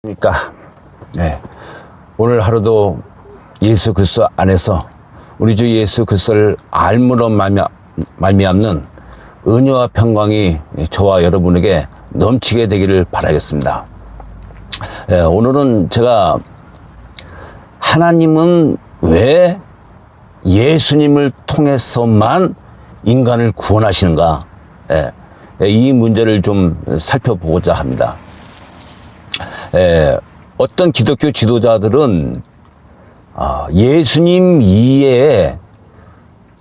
그러니까 오늘 하루도 예수 그리스도 안에서 우리 주 예수 그리스도를 알므로 말미암는 은혜와 평강이 저와 여러분에게 넘치게 되기를 바라겠습니다. 오늘은 제가 하나님은 왜 예수님을 통해서만 인간을 구원하시는가, 이 문제를 좀 살펴보고자 합니다. 어떤 기독교 지도자들은 예수님 이외에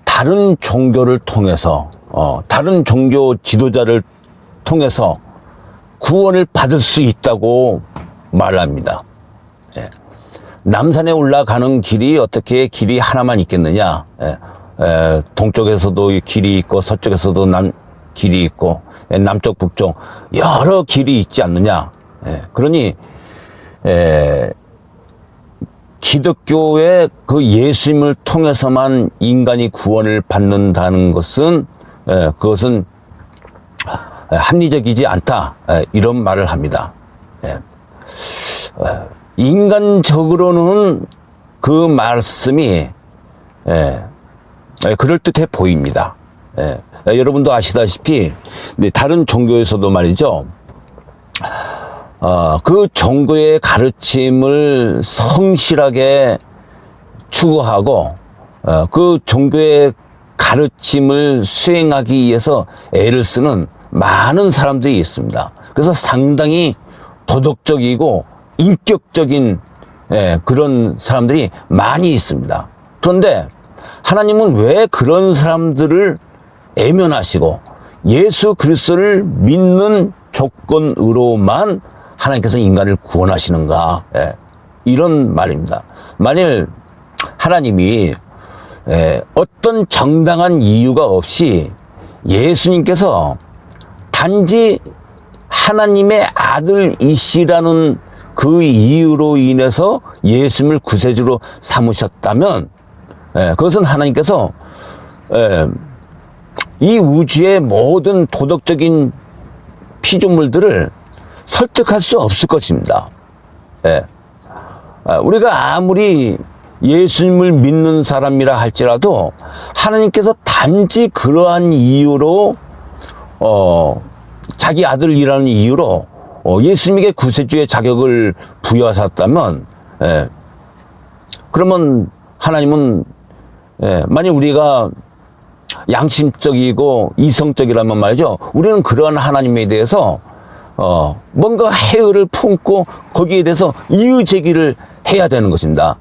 다른 종교를 통해서 다른 종교 지도자를 통해서 구원을 받을 수 있다고 말합니다. 남산에 올라가는 길이 어떻게 길이 하나만 있겠느냐? 동쪽에서도 길이 있고 서쪽에서도 길이 있고 남쪽 북쪽 여러 길이 있지 않느냐? 그러니 기독교의 그 예수님을 통해서만 인간이 구원을 받는다는 것은 그것은 합리적이지 않다, 이런 말을 합니다. 인간적으로는 그 말씀이 그럴듯해 보입니다. 여러분도 아시다시피 다른 종교에서도 말이죠, 그 종교의 가르침을 성실하게 추구하고 그 종교의 가르침을 수행하기 위해서 애를 쓰는 많은 사람들이 있습니다. 그래서 상당히 도덕적이고 인격적인 그런 사람들이 많이 있습니다. 그런데 하나님은 왜 그런 사람들을 애면하시고 예수 그리스도를 믿는 조건으로만 하나님께서 인간을 구원하시는가, 이런 말입니다. 만일 하나님이 어떤 정당한 이유가 없이 예수님께서 단지 하나님의 아들이시라는 그 이유로 인해서 예수님을 구세주로 삼으셨다면 그것은 하나님께서 이 우주의 모든 도덕적인 피조물들을 설득할 수 없을 것입니다. 우리가 아무리 예수님을 믿는 사람이라 할지라도 하나님께서 단지 그러한 이유로 자기 아들이라는 이유로 예수님에게 구세주의 자격을 부여하셨다면, 그러면 하나님은 만약 우리가 양심적이고 이성적이라면 말이죠, 우리는 그러한 하나님에 대해서 뭔가 해의를 품고 거기에 대해서 이의 제기를 해야 되는 것입니다.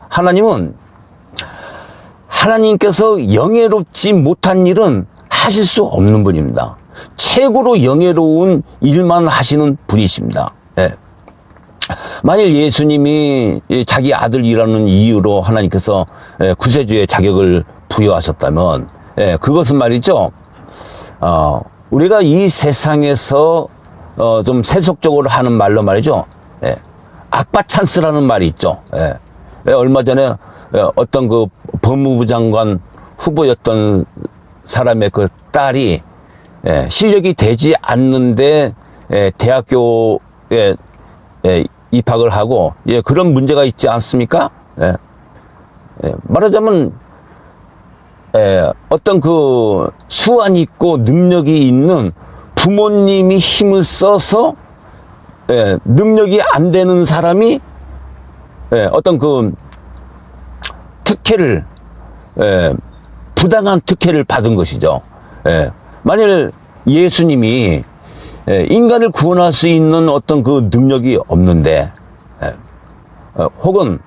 하나님께서 영예롭지 못한 일은 하실 수 없는 분입니다. 최고로 영예로운 일만 하시는 분이십니다. 만일 예수님이 자기 아들이라는 이유로 하나님께서 구세주의 자격을 부여하셨다면, 그것은 말이죠, 우리가 이 세상에서 좀 세속적으로 하는 말로 말이죠, 아빠 찬스라는 말이 있죠. 얼마 전에 어떤 그 법무부 장관 후보였던 사람의 그 딸이 실력이 되지 않는데 대학교에 입학을 하고 그런 문제가 있지 않습니까? 말하자면 어떤 그 수완이 있고 능력이 있는 부모님이 힘을 써서 능력이 안 되는 사람이 어떤 그 특혜를, 부당한 특혜를 받은 것이죠. 만일 예수님이 인간을 구원할 수 있는 어떤 그 능력이 없는데, 혹은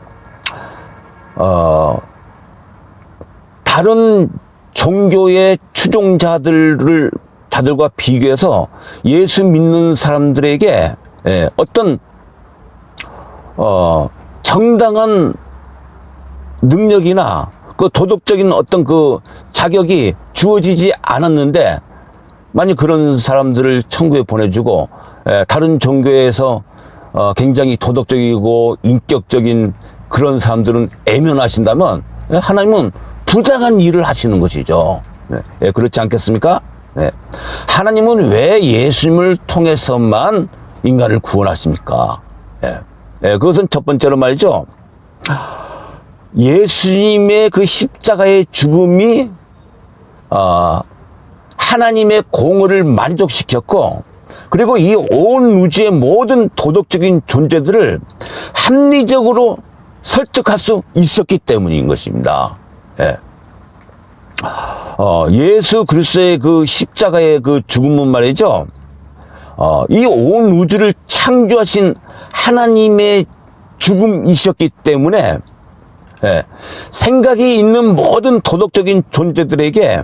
다른 종교의 추종자들과 비교해서 예수 믿는 사람들에게 어떤 정당한 능력이나 그 도덕적인 어떤 그 자격이 주어지지 않았는데, 만약 그런 사람들을 천국에 보내주고 다른 종교에서 굉장히 도덕적이고 인격적인 그런 사람들은 애면하신다면 하나님은 부당한 일을 하시는 것이죠. 그렇지 않겠습니까? 하나님은 왜 예수님을 통해서만 인간을 구원하십니까? 예, 그것은 첫 번째로 말이죠. 예수님의 그 십자가의 죽음이 하나님의 공의를 만족시켰고, 그리고 이 온 우주의 모든 도덕적인 존재들을 합리적으로 설득할 수 있었기 때문인 것입니다. 예. 예수 그리스도의 그 십자가의 그 죽음은 말이죠. 이 온 우주를 창조하신 하나님의 죽음이셨기 때문에, 예, 생각이 있는 모든 도덕적인 존재들에게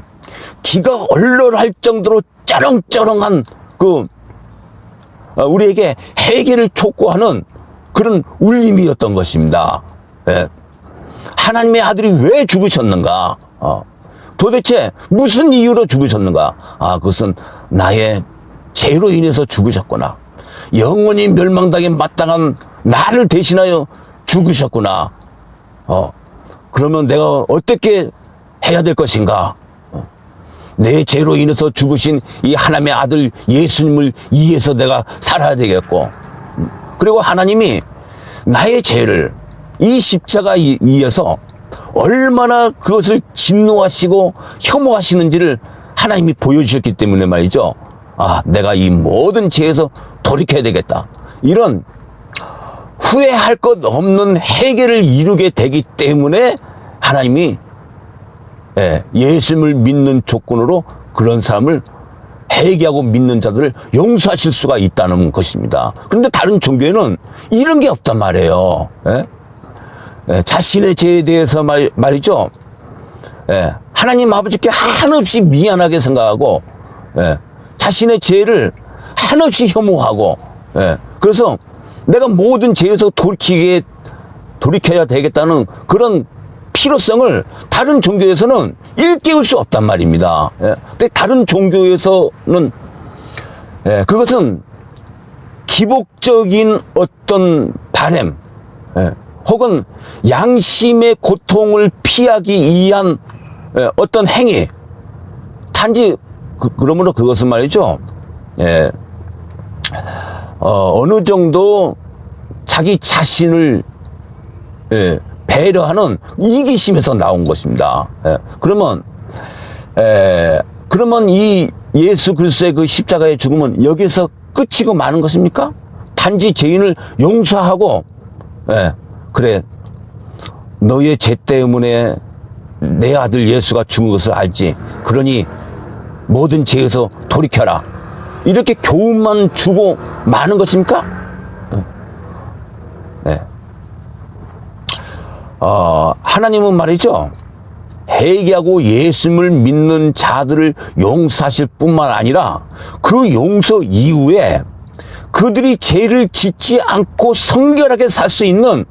기가 얼얼할 정도로 쩌렁쩌렁한 우리에게 해결을 촉구하는 그런 울림이었던 것입니다. 예. 하나님의 아들이 왜 죽으셨는가? 도대체 무슨 이유로 죽으셨는가? 그것은 나의 죄로 인해서 죽으셨구나. 영원히 멸망당에 마땅한 나를 대신하여 죽으셨구나. 그러면 내가 어떻게 해야 될 것인가? 내 죄로 인해서 죽으신 이 하나님의 아들 예수님을 이해해서 내가 살아야 되겠고, 그리고 하나님이 나의 죄를 이 십자가에 의해서 얼마나 그것을 진노하시고 혐오하시는지를 하나님이 보여주셨기 때문에 말이죠. 내가 이 모든 죄에서 돌이켜야 되겠다. 이런 후회할 것 없는 해결을 이루게 되기 때문에 하나님이 예수님을 믿는 조건으로 그런 사람을 회개하고 믿는 자들을 용서하실 수가 있다는 것입니다. 그런데 다른 종교에는 이런 게 없단 말이에요. 자신의 죄에 대해서 말이죠. 하나님 아버지께 한없이 미안하게 생각하고, 자신의 죄를 한없이 혐오하고, 그래서 내가 모든 죄에서 돌이켜야 되겠다는 그런 필요성을 다른 종교에서는 일깨울 수 없단 말입니다. 근데 다른 종교에서는 그것은 기복적인 어떤 바램, 혹은 양심의 고통을 피하기 위한 어떤 행위, 단지 그러므로 그것은 말이죠, 어느 정도 자기 자신을 배려하는 이기심에서 나온 것입니다. 그러면 이 예수 그리스도의 그 십자가의 죽음은 여기서 끝이고 마는 것입니까? 단지 죄인을 용서하고, 그래, 너의 죄 때문에 내 아들 예수가 죽은 것을 알지. 그러니 모든 죄에서 돌이켜라. 이렇게 교훈만 주고 마는 것입니까? 하나님은 말이죠, 회개하고 예수님을 믿는 자들을 용서하실 뿐만 아니라 그 용서 이후에 그들이 죄를 짓지 않고 성결하게 살 수 있는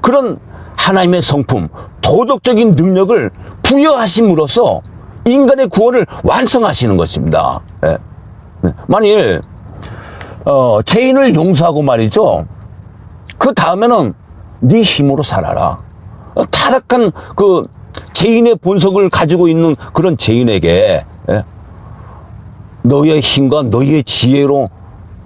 그런 하나님의 성품, 도덕적인 능력을 부여하심으로써 인간의 구원을 완성하시는 것입니다. 만일 죄인을 용서하고 말이죠, 그 다음에는 네 힘으로 살아라. 타락한 그 죄인의 본성을 가지고 있는 그런 죄인에게 너의 힘과 너의 지혜로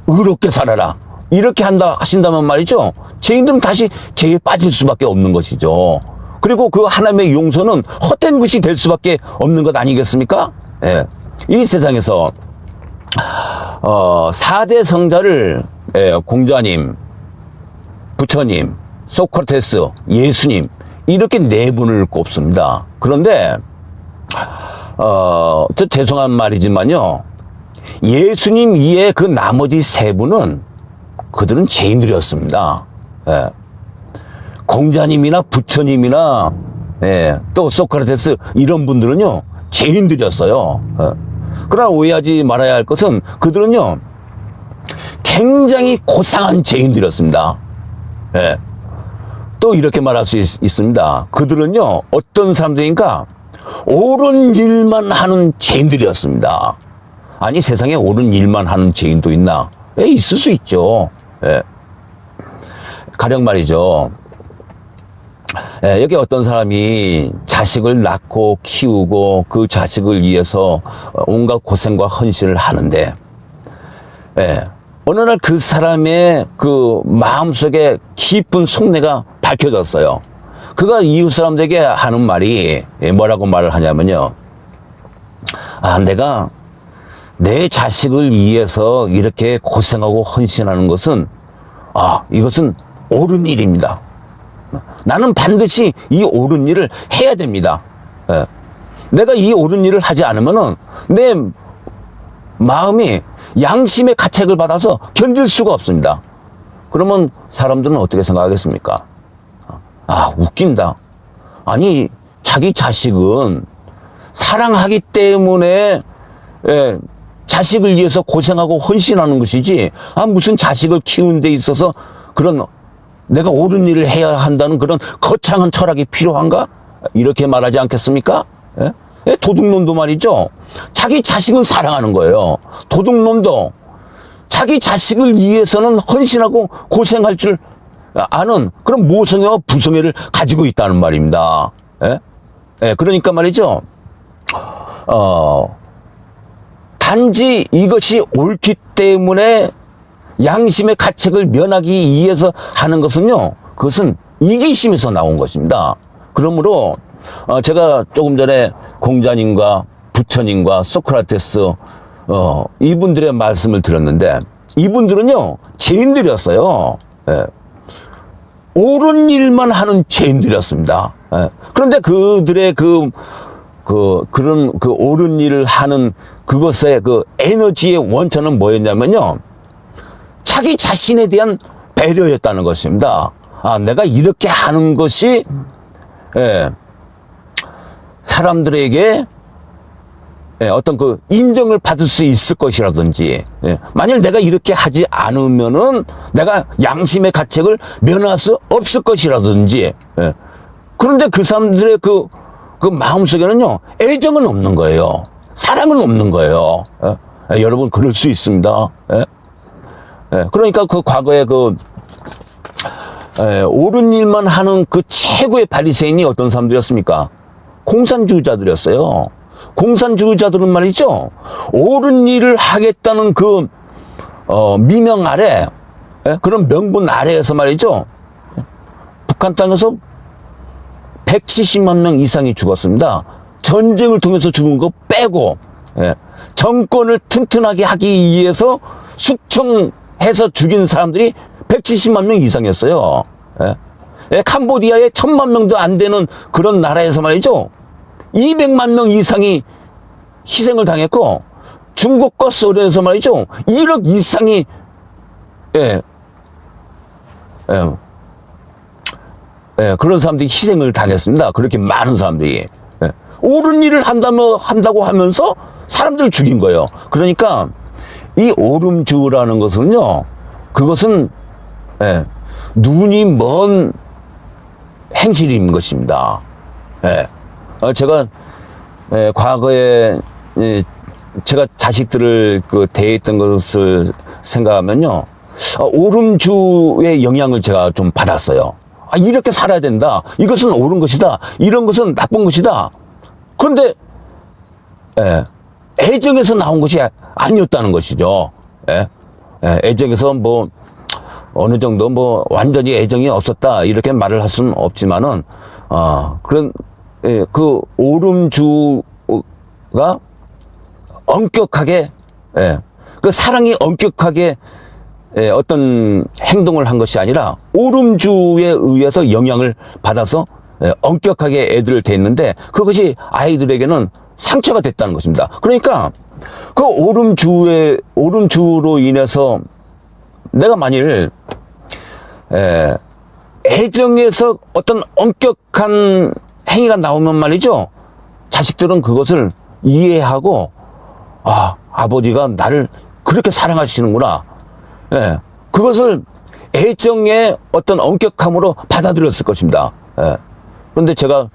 의롭게 살아라. 이렇게 하신다면 말이죠, 죄인들은 다시 죄에 빠질 수밖에 없는 것이죠. 그리고 그 하나님의 용서는 헛된 것이 될 수밖에 없는 것 아니겠습니까? 이 세상에서 4대 성자를 공자님, 부처님, 소크라테스, 예수님, 이렇게 4분을 꼽습니다. 그런데 저 죄송한 말이지만요, 예수님 이외에 그 나머지 3분은 그들은 죄인들이었습니다. 공자님이나 부처님이나 또 소크라테스 이런 분들은요 죄인들이었어요. 그러나 오해하지 말아야 할 것은 그들은요 굉장히 고상한 죄인들이었습니다. 또 이렇게 말할 수 있습니다. 그들은요 어떤 사람들인가 옳은 일만 하는 죄인들이었습니다. 아니, 세상에 옳은 일만 하는 죄인도 있나? 있을 수 있죠. 가령 말이죠, 여기 어떤 사람이 자식을 낳고 키우고 그 자식을 위해서 온갖 고생과 헌신을 하는데, 어느 날 그 사람의 그 마음속에 깊은 속내가 밝혀졌어요. 그가 이웃 사람들에게 하는 말이 뭐라고 말을 하냐면요. 아, 내가 내 자식을 위해서 이렇게 고생하고 헌신하는 것은, 이것은 옳은 일입니다. 나는 반드시 이 옳은 일을 해야 됩니다. 예. 내가 이 옳은 일을 하지 않으면은 내 마음이 양심의 가책을 받아서 견딜 수가 없습니다. 그러면 사람들은 어떻게 생각하겠습니까? 웃긴다. 아니, 자기 자식은 사랑하기 때문에, 자식을 위해서 고생하고 헌신하는 것이지, 무슨 자식을 키우는 데 있어서 그런 내가 옳은 일을 해야 한다는 그런 거창한 철학이 필요한가? 이렇게 말하지 않겠습니까? 도둑놈도 말이죠. 자기 자식은 사랑하는 거예요. 도둑놈도 자기 자식을 위해서는 헌신하고 고생할 줄 아는 그런 모성애와 부성애를 가지고 있다는 말입니다. 그러니까 말이죠. 단지 이것이 옳기 때문에 양심의 가책을 면하기 위해서 하는 것은요, 그것은 이기심에서 나온 것입니다. 그러므로 제가 조금 전에 공자님과 부처님과 소크라테스 이분들의 말씀을 들었는데, 이분들은요 죄인들이었어요. 옳은 일만 하는 죄인들이었습니다. 그런데 그들의 그런 옳은 일을 하는 그것의 그 에너지의 원천은 뭐였냐면요, 자기 자신에 대한 배려였다는 것입니다. 내가 이렇게 하는 것이 사람들에게 어떤 그 인정을 받을 수 있을 것이라든지, 만일 내가 이렇게 하지 않으면은 내가 양심의 가책을 면할 수 없을 것이라든지, 그런데 그 사람들의 그 마음속에는요, 애정은 없는 거예요. 사랑은 없는 거예요. 여러분, 그럴 수 있습니다. 그러니까 그 과거에 옳은 일만 하는 그 최고의 바리새인이 어떤 사람들이었습니까? 공산주의자들이었어요. 공산주의자들은 말이죠, 옳은 일을 하겠다는 그 미명 아래, 그런 명분 아래에서 말이죠, 북한 땅에서 170만 명 이상이 죽었습니다. 전쟁을 통해서 죽은 거 빼고, 정권을 튼튼하게 하기 위해서 숙청해서 죽인 사람들이 170만 명 이상이었어요. 캄보디아에 1000만 명도 안 되는 그런 나라에서 말이죠, 200만 명 이상이 희생을 당했고, 중국과 소련에서 말이죠, 1억 이상이 그런 사람들이 희생을 당했습니다. 그렇게 많은 사람들이. 옳은 일을 한다고 하면서 사람들을 죽인 거예요. 그러니까 이 오름주라는 것은요, 그것은 눈이 먼 행실인 것입니다. 제가 과거에 제가 자식들을 대했던 것을 생각하면요, 오름주의 영향을 제가 좀 받았어요. 이렇게 살아야 된다. 이것은 옳은 것이다. 이런 것은 나쁜 것이다. 그런데 애정에서 나온 것이 아니었다는 것이죠. 애정에서 뭐 어느 정도 뭐 완전히 애정이 없었다 이렇게 말을 할 수는 없지만은 그런 그 오름주가 엄격하게 그 사랑이 엄격하게 어떤 행동을 한 것이 아니라 오름주에 의해서 영향을 받아서 엄격하게 애들을 대했는데, 그것이 아이들에게는 상처가 됐다는 것입니다. 그러니까 그 오름주로 인해서 내가 만일 애정에서 어떤 엄격한 행위가 나오면 말이죠, 자식들은 그것을 이해하고 아버지가 나를 그렇게 사랑하시는구나, 그것을 애정의 어떤 엄격함으로 받아들였을 것입니다. 그런데 제가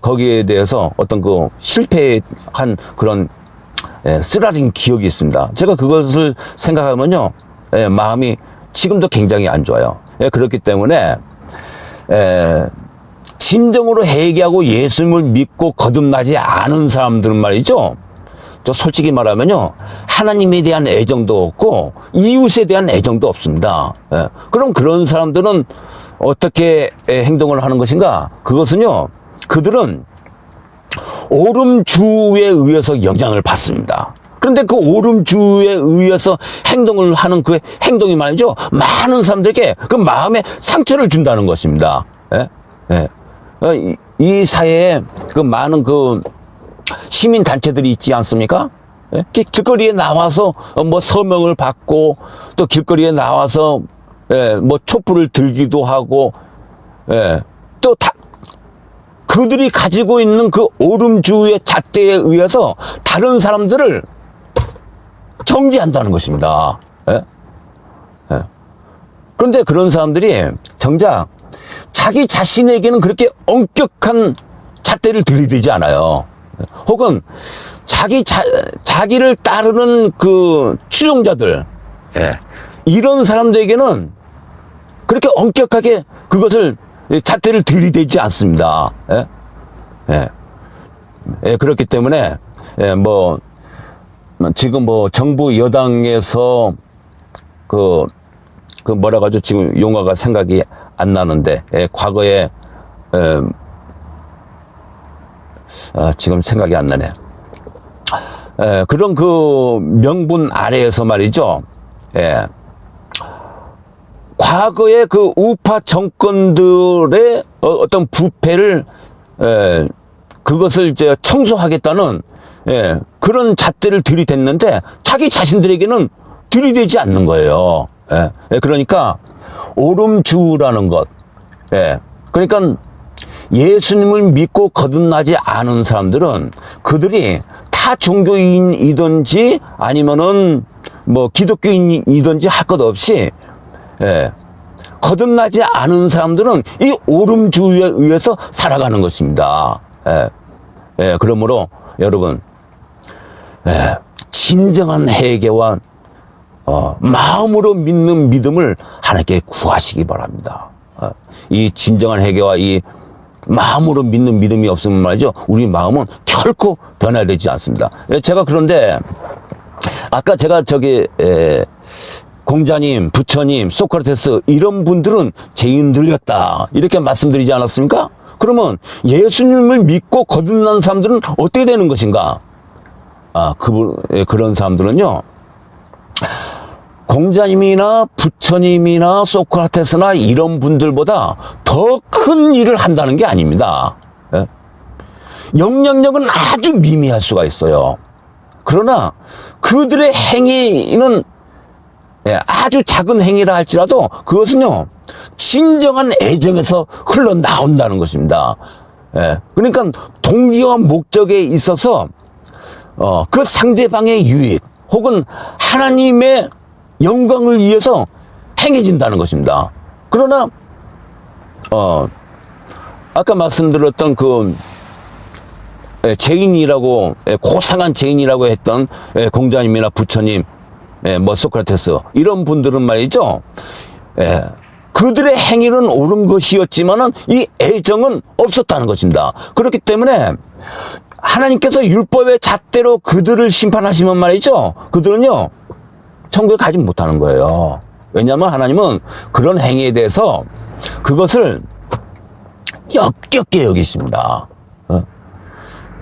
거기에 대해서 어떤 그 실패한 그런 쓰라린 기억이 있습니다. 제가 그것을 생각하면요, 마음이 지금도 굉장히 안 좋아요. 그렇기 때문에 진정으로 회개하고 예수님을 믿고 거듭나지 않은 사람들은 말이죠, 저 솔직히 말하면요, 하나님에 대한 애정도 없고 이웃에 대한 애정도 없습니다. 예. 그럼 그런 사람들은 어떻게 행동을 하는 것인가? 그것은요, 그들은 오름주에 의해서 영향을 받습니다. 그런데 그 오름주에 의해서 행동을 하는 그 행동이 말이죠, 많은 사람들에게 그 마음에 상처를 준다는 것입니다. 예? 예. 이 사회에 그 많은 그 시민 단체들이 있지 않습니까? 예? 길거리에 나와서 뭐 서명을 받고, 또 길거리에 나와서 뭐 촛불을 들기도 하고, 또 그들이 가지고 있는 그 오름주의 잣대에 의해서 다른 사람들을 정죄한다는 것입니다. 그런데 그런 사람들이 정작 자기 자신에게는 그렇게 엄격한 잣대를 들이대지 않아요. 혹은 자기를 따르는 그 추종자들, 이런 사람들에게는 그렇게 엄격하게 그것을 잣대를 들이대지 않습니다. 그렇기 때문에 뭐 지금 뭐 정부 여당에서 그 뭐라 가지고 지금 용어가 생각이 안 나는데, 과거에 지금 생각이 안 나네. 그런 그 명분 아래에서 말이죠. 과거의 그 우파 정권들의 어떤 부패를 그것을 이제 청소하겠다는 그런 잣대를 들이댔는데 자기 자신들에게는 들이대지 않는 거예요. 그러니까 오름주라는 것, 그러니까 예수님을 믿고 거듭나지 않은 사람들은 그들이 타 종교인이든지 아니면은 뭐 기독교인이든지 할 것 없이, 거듭나지 않은 사람들은 이 오름주의에 의해서 살아가는 것입니다. 그러므로 여러분, 진정한 회개와 마음으로 믿는 믿음을 하나님께 구하시기 바랍니다. 이 진정한 회개와 이 마음으로 믿는 믿음이 없으면 말이죠, 우리 마음은 결코 변화되지 않습니다. 제가 그런데 아까 제가 공자님, 부처님, 소크라테스 이런 분들은 죄인들이었다 이렇게 말씀드리지 않았습니까? 그러면 예수님을 믿고 거듭난 사람들은 어떻게 되는 것인가? 그런 사람들은요, 공자님이나 부처님이나 소크라테스나 이런 분들보다 더 큰 일을 한다는 게 아닙니다. 영향력은 아주 미미할 수가 있어요. 그러나 그들의 행위는 아주 작은 행위라 할지라도 그것은요, 진정한 애정에서 흘러나온다는 것입니다. 그러니까 동기와 목적에 있어서 그 상대방의 유익 혹은 하나님의 영광을 위해서 행해진다는 것입니다. 그러나 아까 말씀드렸던 그 죄인이라고, 고상한 죄인이라고 했던 공자님이나 부처님, 뭐 소크라테스 이런 분들은 말이죠, 그들의 행위는 옳은 것이었지만은 이 애정은 없었다는 것입니다. 그렇기 때문에 하나님께서 율법의 잣대로 그들을 심판하시면 말이죠, 그들은요 천국에 가지 못하는 거예요. 왜냐하면 하나님은 그런 행위에 대해서 그것을 역겹게 여기십니다.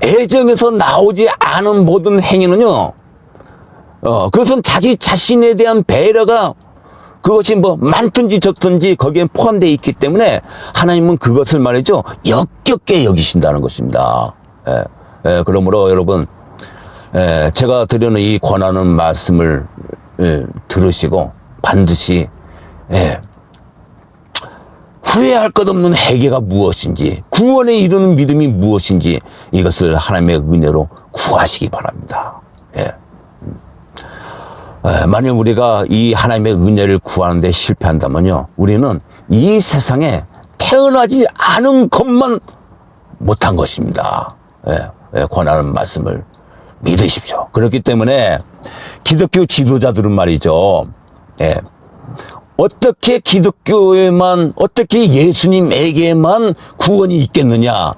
애정에서 나오지 않은 모든 행위는요, 그것은 자기 자신에 대한 배려가 그것이 뭐 많든지 적든지 거기에 포함되어 있기 때문에 하나님은 그것을 말이죠, 역겹게 여기신다는 것입니다. 그러므로 여러분, 제가 드리는 이 권하는 말씀을 들으시고 반드시 후회할 것 없는 회개가 무엇인지, 구원에 이르는 믿음이 무엇인지 이것을 하나님의 은혜로 구하시기 바랍니다. 만약 우리가 이 하나님의 은혜를 구하는 데 실패한다면요, 우리는 이 세상에 태어나지 않은 것만 못한 것입니다. 권하는 말씀을 믿으십시오. 그렇기 때문에 기독교 지도자들은 말이죠, 어떻게 기독교에만, 어떻게 예수님에게만 구원이 있겠느냐?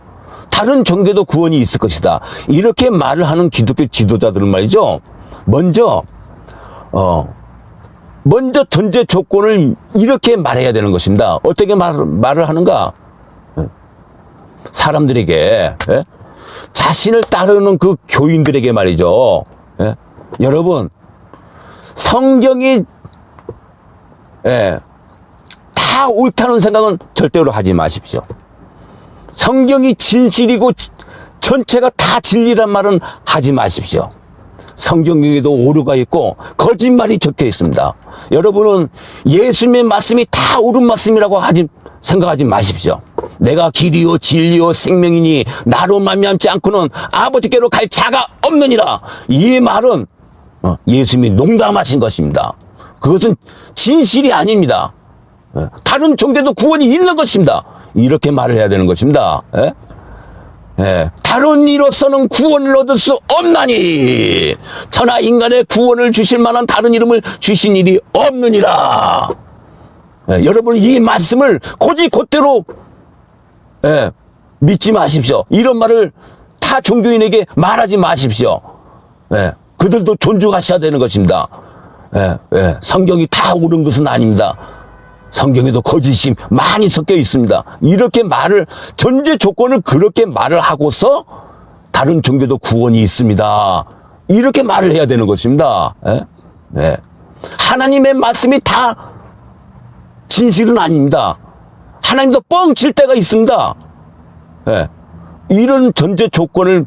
다른 종교도 구원이 있을 것이다. 이렇게 말을 하는 기독교 지도자들은 말이죠. 먼저 전제 조건을 이렇게 말해야 되는 것입니다. 어떻게 말을 하는가? 사람들에게, 예? 자신을 따르는 그 교인들에게 말이죠. 예? 여러분, 성경이, 예, 다 옳다는 생각은 절대로 하지 마십시오. 성경이 진실이고 전체가 다 진리란 말은 하지 마십시오. 성경에도 오류가 있고 거짓말이 적혀 있습니다. 여러분은 예수님의 말씀이 다 옳은 말씀이라고 생각하지 마십시오. 내가 길이요 진리요 생명이니 나로 말미암지 않고는 아버지께로 갈 자가 없느니라. 이 말은 예수님이 농담하신 것입니다. 그것은 진실이 아닙니다. 다른 종교도 구원이 있는 것입니다. 이렇게 말을 해야 되는 것입니다. 다른 이로서는 구원을 얻을 수 없나니 천하 인간의 구원을 주실 만한 다른 이름을 주신 일이 없느니라. 여러분 이 말씀을 곧대로 믿지 마십시오. 이런 말을 타 종교인에게 말하지 마십시오. 그들도 존중하셔야 되는 것입니다. 성경이 다 옳은 것은 아닙니다. 성경에도 거짓이 많이 섞여 있습니다. 이렇게 말을, 전제 조건을 그렇게 말을 하고서 다른 종교도 구원이 있습니다. 이렇게 말을 해야 되는 것입니다. 하나님의 말씀이 다 진실은 아닙니다. 하나님도 뻥칠 때가 있습니다. 이런 전제 조건을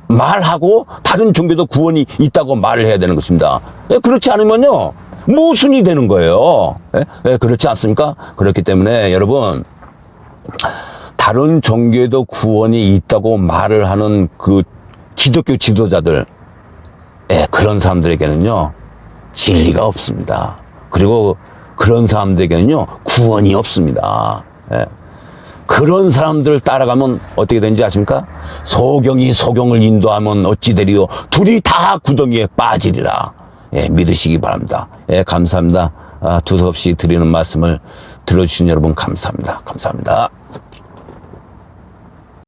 말하고 다른 종교도 구원이 있다고 말을 해야 되는 것입니다. 그렇지 않으면요, 모순이 되는 거예요. 그렇지 않습니까? 그렇기 때문에 여러분, 다른 종교에도 구원이 있다고 말을 하는 그 기독교 지도자들, 그런 사람들에게는요, 진리가 없습니다. 그리고 그런 사람들에게는요, 구원이 없습니다. 그런 사람들을 따라가면 어떻게 되는지 아십니까? 소경이 소경을 인도하면 어찌 되리요? 둘이 다 구덩이에 빠지리라. 믿으시기 바랍니다. 감사합니다. 두서없이 드리는 말씀을 들어주신 여러분 감사합니다. 감사합니다.